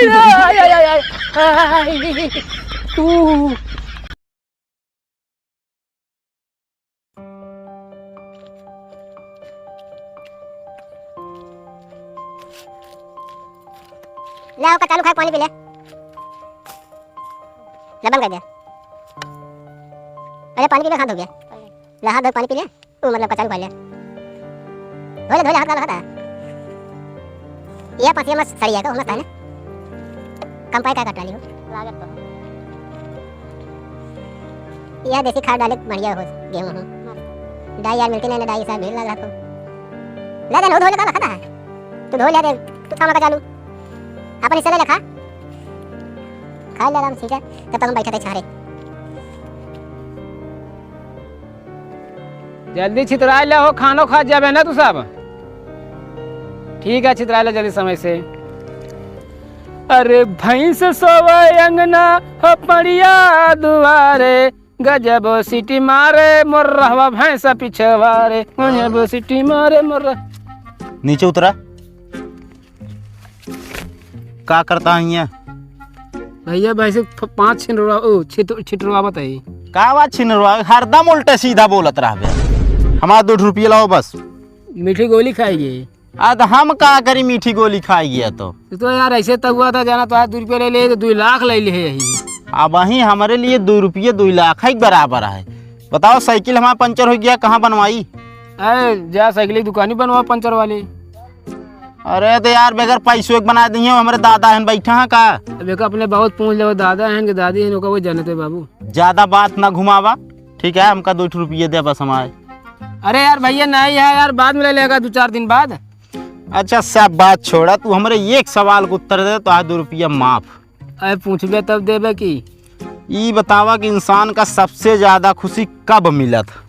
ले का चालू खाए पानी पी ले बंद कर दे। अरे पानी पी ले, हाथ धो गया। ले हाथ धो पानी पी ले। तू मतलब का चालू खा ले। धो ले हाथ लगा था। ये पासिया मत सड़िया का मत है ना। कम पाए का कट डाली हो लागत तो। यह देसी खाद डाले बढ़िया हो गेहूं हो। डाई यार मिलती नहीं ना, डाई सा भीड़ लगा तो। ले दे धो ले का खाता है। तू धो ले दे, तू खाना का चालू। अपन हिस्सा ले ले, खा ले आराम, ठीक है। तब तक हम बैठे थे छारे। जल्दी छितरा ले हो, खानो खा जाबे ना तू सब। ठीक है, छितरा ले जल्दी समय से। अरे भैंस सोवे अंगना हो पड़िया दुआरे, गजब सीटी मारे मोर रहवा भैंसा पिछवारे, गजब सीटी मारे मोर। नीचे उतरा। का करता है यहाँ? भैया भैंसे 5 छिटरवा बताई। का बात छिनरवा, हरदम उल्टे सीधा बोलत रह। हमारा 2 रुपये लाओ बस। मीठी गोली खाएगी। आज हम का करी, मीठी गोली खाई गया तो यार ऐसे तक हुआ था, जाना तो आज 2 रुपये ले ले तो 2 लाख ले ले यही। अब वही हमारे लिए 2 रुपये 2 लाख ही बराबर है। बताओ, साइकिल हमारा पंचर हो गया, कहाँ बनवाई? अरे जा साइकिल की दुकान ही बनवा पंचर वाली। अरे तो यार बगैर पैसों एक बना दी है, हमारे दादा हैं बैठा है का। देखो अपने बहुत पूछ ले, दादा हैं कि दादी हैं, वो जानते बाबू। ज्यादा बात ना घुमावा, ठीक है। हमका 2 रुपये दे बस हमारे। अरे यार भैया नहीं है यार, बाद में ले लेगा 2-4 दिन बाद। अच्छा सब बात छोड़ा, तू हमारे एक सवाल को उत्तर दे तो आज 2 रुपया माफ। अरे पूछबे तब देबे की। ये बतावा कि इंसान का सबसे ज्यादा खुशी कब मिला था?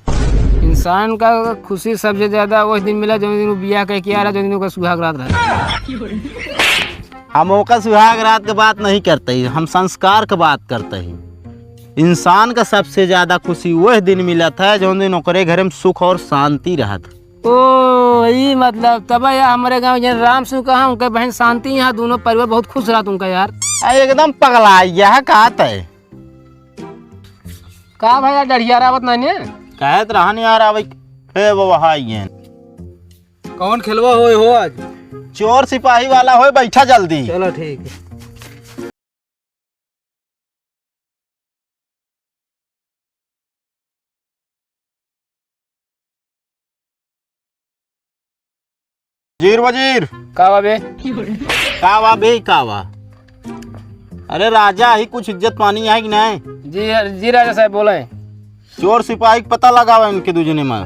इंसान का खुशी सबसे ज्यादा उस दिन मिला जब दिन वो बियाह कह के आ रहा, जो दिन का सुहाग रात रहा। हम ओका सुहाग रात की बात नहीं करते ही, हम संस्कार की बात करते ही। इंसान का सबसे ज्यादा खुशी वह दिन मिला था जो दिन ओकरे घर में सुख और शांति रहा था। ओ ये मतलब तब यार हमारे गांव जन राम सिंह कहा, उनके बहन शांति, यहाँ दोनों परिवार बहुत खुश रहा तुमका यार। एकदम पगला यह कहत है। का भैया डढ़िया रावत नहीं कहत रहा नहीं यार। अब हे वो वहाँ ये कौन खिलवा हो आज? चोर सिपाही वाला हो, बैठा जल्दी। चलो ठीक है। जीर वजीर कावा बे कावा बे कावा। अरे राजा ही कुछ इज्जत पानी है कि नहीं? जी राजा साहब बोले। चोर सिपाही पता लगावा इनके दूजने में।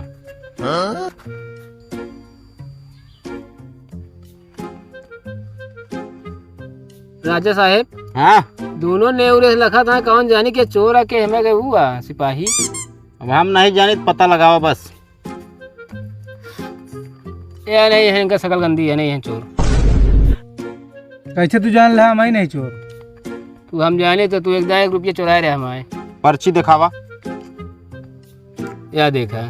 राजा साहब हाँ दोनों ने उरे लखा था, कौन जाने के चोर आके हमें गए हुआ सिपाही। अब हम नहीं जाने तो पता लगावा बस। ये नहीं है, इनका शकल गंदी है, नहीं है चोर। कैसे तू जान रहा मैं नहीं चोर? तू हम जाने तो तू 1 रुपये चुराए रहे हमारे। पर्ची दिखावा। या देखा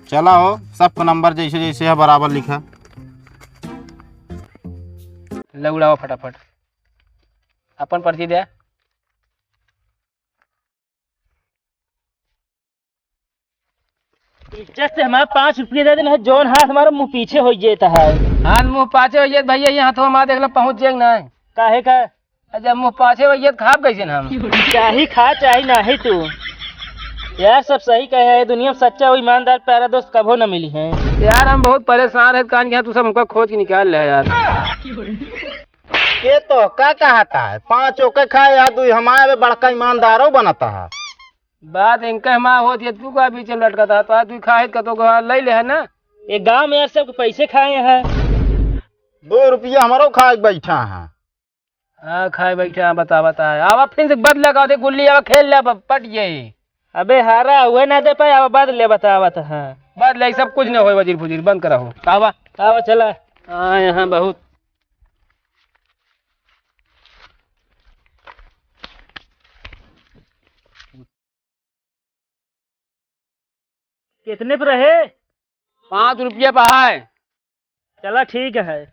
चला हो, सबका नंबर जैसे जैसे है बराबर लिखा। लगुड़ाओ फटाफट अपन पर्ची दे। इज्जत से हमारे 5 रुपये दे देना, जौन हाथ हमारा मुंह पीछे हो जाता है। हाथ मुंह पाछे हो जाए भैया, यहाँ तो हमारा देखना पहुँच जाएगा ना। काहे का? जब मुंह पाछे हो जाए खाब कैसे ना हम? चाहे खा चाहे नहीं तू। यार सब सही कहे है, दुनिया में सच्चा और ईमानदार प्यारा दोस्त कभो न मिली है। यार हम बहुत परेशान है, कान यहाँ तू सब हमको खोज के निकाल ले यार। ये तो क्या कहता है, 5 ओके खाए या तू हमारे बड़का ईमानदारों बनता है। बात इनका हमारा होती है, तू का पीछे लटका था तो तू खाए का तो ले ले है ना। ये गांव में यार सब पैसे खाए हैं। 2 रुपया हमारो खाए बैठा है। हाँ खाए बैठा, बता अब फिर से बदला का दे गुल्ली, अब खेल ले पट ये। अबे हारा हुए ना दे पाए, अब बाद ले बतावत है। बदले सब कुछ न हो, वजीर फुजीर बंद करा हो। आवा चला। हाँ यहाँ बहुत कितने पर रहे? 5 रुपये पर है। चला ठीक है।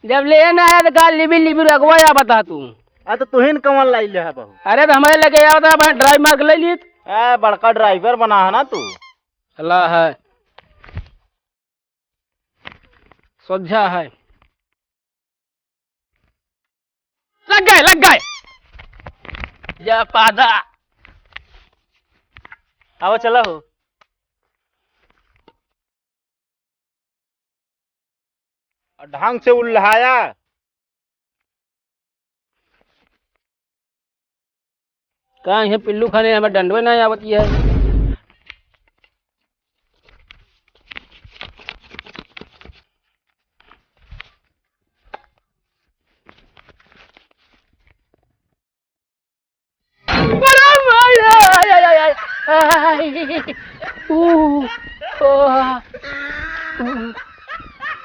जब लेना है तो काल लिबी लिबी रखवा या बता तू। तो तुहिन कमल लाई ले है बहू। अरे तो हमारे लगे या बता ड्राइव मार के ले ली। बड़का ड्राइवर बना है ना तू। अल्लाह है सोझा है। लग गए या पादा। आओ चला हो। ढंग से उल्हाया। कहाँ है पिल्लू खाने हमें डंडवे नहीं आवती है।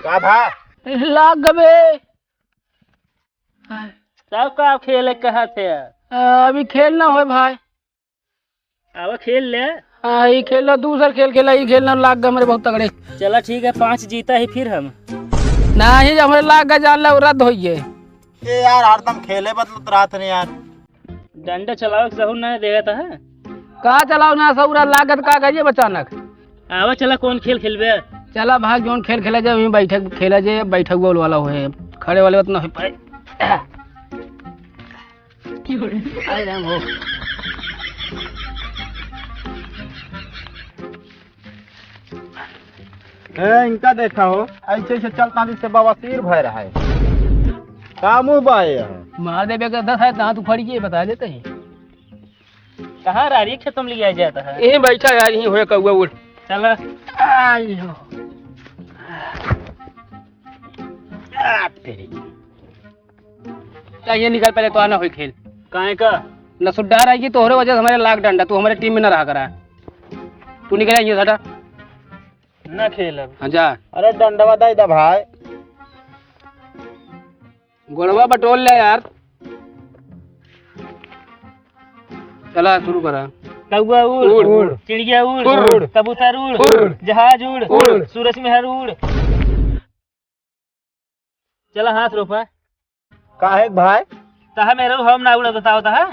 का भा लाग गए। सब का आप खेले कहा थे यार? अभी खेलना हो भाई। अब खेल ले। हाँ ये खेलना दूसरा खेल खेला ये खेलना लाग गए हमारे बहुत तगड़े। चला ठीक है 5 जीता ही फिर हम। नहीं जब हमारे लाग गए जान लो रद्द होइए। ये यार हरदम खेले बदलत रात ने यार। डंडा चलाओ सहू नहीं देगा था। कहा चलाओ ना सौरा लागत का करिए बचानक। आवा चला कौन खेल खेलबे? चला भाग जोन खेल खेला जाए वहीं बैठक खेला जाए। बैठक गोल वाला हुए खड़े वाले बात ना हो पाए। इनका देखा हो ऐसे ऐसे चलता जिससे बवासीर भय रहा है। कामू बाए मार दे बेगा 10 है कहाँ तू फड़ी के बता देते हैं। कहाँ रारी खेतों में लिया जाता है? यहीं बैठा यार यहीं हुए कौआ उड़। चला आयो तेरी ये निकल पहले तो आना हुई खेल। काहे का? न सुड्डा रहेगी तो वजह से हमारे लाख डंडा तू हमारे टीम में न रहा करा। तू निकल आइए साटा ना खेल अब। हाँ जा। अरे डंडवा दे दा भाई। गोड़वा बटोल ले यार। चला शुरू करा। कौआ उड़, चिड़िया उड़, कबूतर उड़, जहाज उड़, सूरज में हर उड़। चला हाथ रोपा। काहे भाई? तहा मेरा हम ना उड़ा बताओ तहा।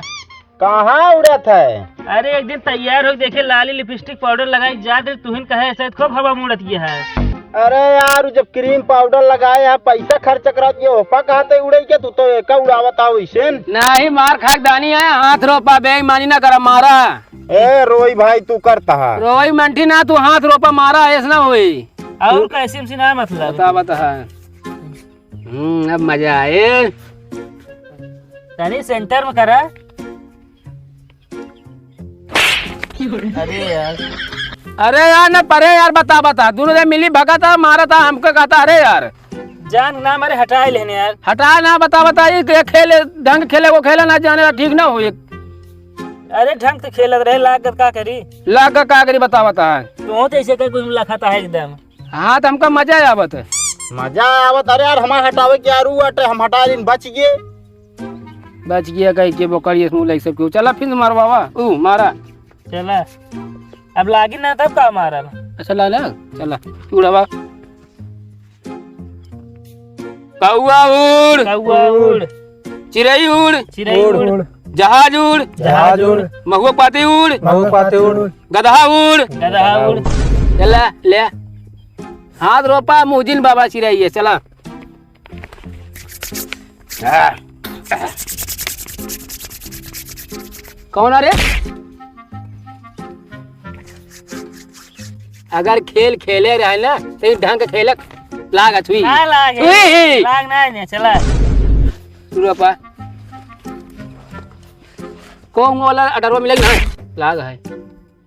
कहाँ उड़त है? अरे एक दिन तैयार हो देखे लाली लिपस्टिक पाउडर लगाई जाते तुहिन कहे ऐसा खूब हवा मुड़त ये है। अरे यार जब क्रीम पाउडर लगाए है पैसा खर्च करा दिए ओपा कहते उड़े के तू तो एक उड़ावत आओ इसे। नहीं मार खाक दानी है हाथ रोपा बेईमानी ना करा मारा। ए रोई भाई तू करता है। रोई मंठी ना तू हाथ रोपा मारा ऐसा ना हुई। और कैसे से ना मतलब बता अब मजा आए। तनी सेंटर में करा। अरे यार ना परे यार बता दोनों ने मिली भगा था मारा था हमको कहता। अरे यार जान ना मारे हटा लेने यार। हटा ना बता ये खेले ढंग खेले को खेला ना जाने ठीक ना हो। अरे ढंग से खेलत रहे लागत का करी बता तू तो ऐसे कुछ लखाता है एकदम। हाँ तो हमको मजा आवत है। मजा आवत। अरे यार हमारे हटावे के यार हम हटा लेन बच गए कहीं के बोकरिए मुँह सब क्यों। चला फिर मारवा मारा। चला अब लागी ना तब का मारा। अच्छा ला चला उड़ावा। कौआ उड़, चिड़ै उड़, जहाज उड़, महुआ पाती उड़, गधा उड़। चला ले हाथ रोपा मुजिन बाबा चिड़ै चला। कौन अरे अगर खेल खेले रहे ना तो ढंग के खेलक लाग छुई ना लागे लाग ना चला रोपा कौन वाला 18वां मिलेगा ना लाग है।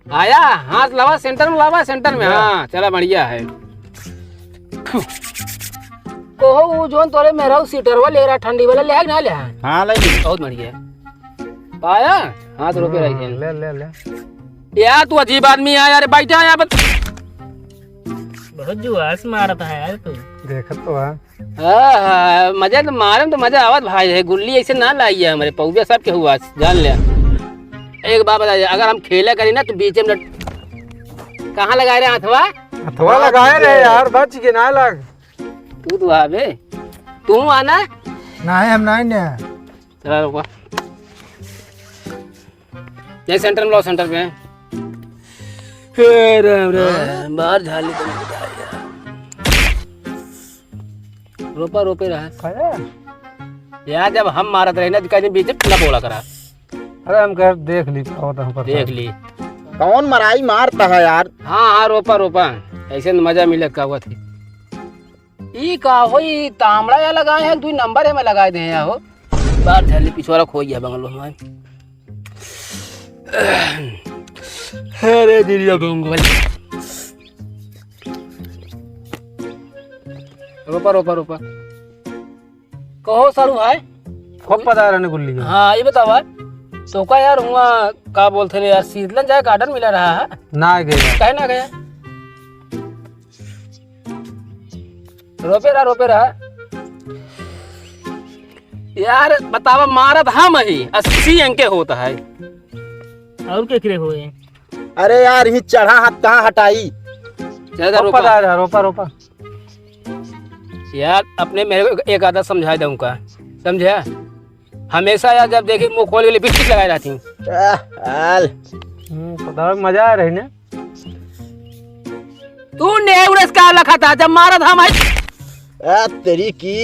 आया हाथ लावा सेंटर में। हाँ चला बढ़िया है। कोहो जोन तोरे मेरा सीटर वाले ले ठंडी वाला ले ना ले। हाँ ले बहुत बढ़िया पाया हाथ रोपे रही ले यार तू अजीब आदमी है यार। बैठा यहाँ पर बहुत जुआस मारता है यार तू। देखत तो है। मजा तो मारे में तो मजा आवत भाई है। गुल्ली ऐसे ना लाई है हमारे पौबिया सब के हुआ जान ले। एक बात बताइए अगर हम खेला करें ना तो बीच में कहाँ लगाए रहे हथवा लगाए रहे यार बच के ना लग। तू तो आवे तू आना नहीं हम नहीं ने चला रुको ये सेंटर में लो सेंटर पे राम राम बाहर झाली तो नहीं जाएगा रोपा रोपे रहा यार जब हम मारत रहे ना कहीं बीच में बोला करा अरे हम कह देख ली देख ली कौन मराई मारता है यार। हाँ हाँ रोपा रोपा ऐसे मजा मिलत का हुआ थी ई का हो ई तांबड़ा या लगाए हैं दो नंबर है मैं लगाए दे या हो बाहर झाली पिछवाड़ा खो गया बंगलो में अरे दिलिया बंगल रोपा रोपा रोपा कहो सारू भाई खूब पता रहने गुल्ली के। हाँ ये बताओ यार तो का यार हुआ का बोलते थे यार शीतलन जाए गार्डन मिला रहा है ना गया कहे ना गया रोपे रहा यार बतावा मारत हम ही 80 अंक के होता है और क्या करे हुए अरे यार ही चढ़ा हाथ कहाँ हटाई। ज्यादा खूब रोपा पता है रोपा रोपा यार अपने मेरे को एक आधा समझा दूंगा समझा हमेशा यार जब देखी मुंह खोल के लिपस्टिक लगाई रहती पता है मजा आ रही ने तू नेवरस का लखा था जब मारत हम तेरी की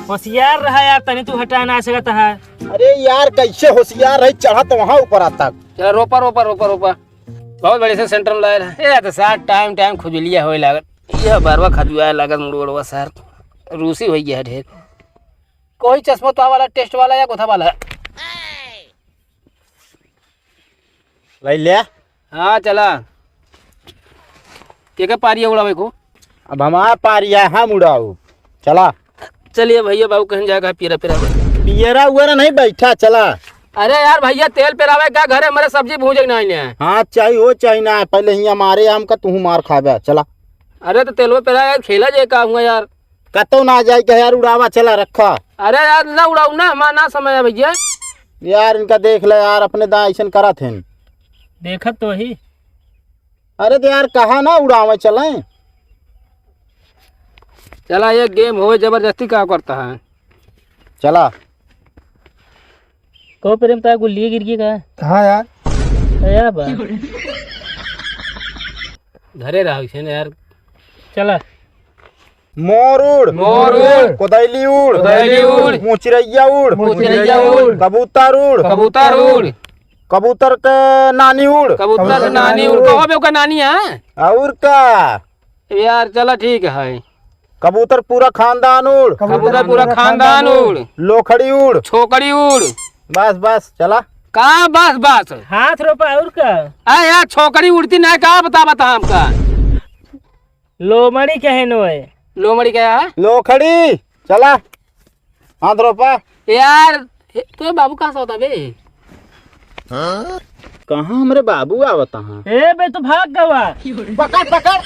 होशियार रहा यार तनी तू हटा ना सकता है। अरे यार कैसे होशियार रही चढ़ा तो वहाँ ऊपर आता। चलो रोपा रोपा रोपा रोपा बहुत बड़े से सेंटर में लाए रहा तो सार टाइम टाइम खुजलिया होए लागत यह बारवा खजुआ लागत मुड़वा सर रूसी हो गया ढेर कोई चश्मा तो वाला टेस्ट वाला या कोथा वाला ले ले हाँ चला क्या पारिया उड़ा भाई को अब हमारा पारिया हम उड़ाऊ चला। चलिए भैया बाबू कहीं जाएगा पीरा पीरा पियरा उरा नहीं बैठा चला। अरे यार भैया तेल पेरावे क्या घर है मेरे सब्जी भूजे नहीं है। हाँ चाहिए हो चाहिए ना पहले ही मारे हम का तू मार खाबे चला। अरे तो तेलवा पेरा यार खेला जाए का हुआ यार कतो ना जाए कह यार उड़ावा चला रखा। अरे यार ना उड़ाऊ ना हमारा ना समय है भैया यार इनका देख ले यार अपने दा ऐसा करा थे देखा तो ही अरे तो यार कहा ना उड़ावा चले चला ये गेम हो जबरदस्ती क्या करता है चला। को प्रेम ता गुल्ली गिर गई का हाँ यार या बा घरे रहा इसे यार चला मोर उड़ कोदैली उड़ मुचरैया उड़ कबूतर उड़ कबूतर के नानी उड़ कहो बे का नानी है और का यार चला ठीक है कबूतर पूरा खानदान उड़ कबूतर पूरा खानदान उड़ लोखड़ी उड़ छोकड़ी उड़ बस बस चला। कहाँ बस बस हाथ रोपा और का अरे यार छोकड़ी उड़ती ना कहाँ बता हमका लोमड़ी कहे नो है लोमड़ी क्या है लोखड़ी चला हाथ रोपा यार तो बाबू कहाँ से होता बे कहाँ हमरे बाबू आवता हाँ ए बे तू भाग गवा पकड़ पकड़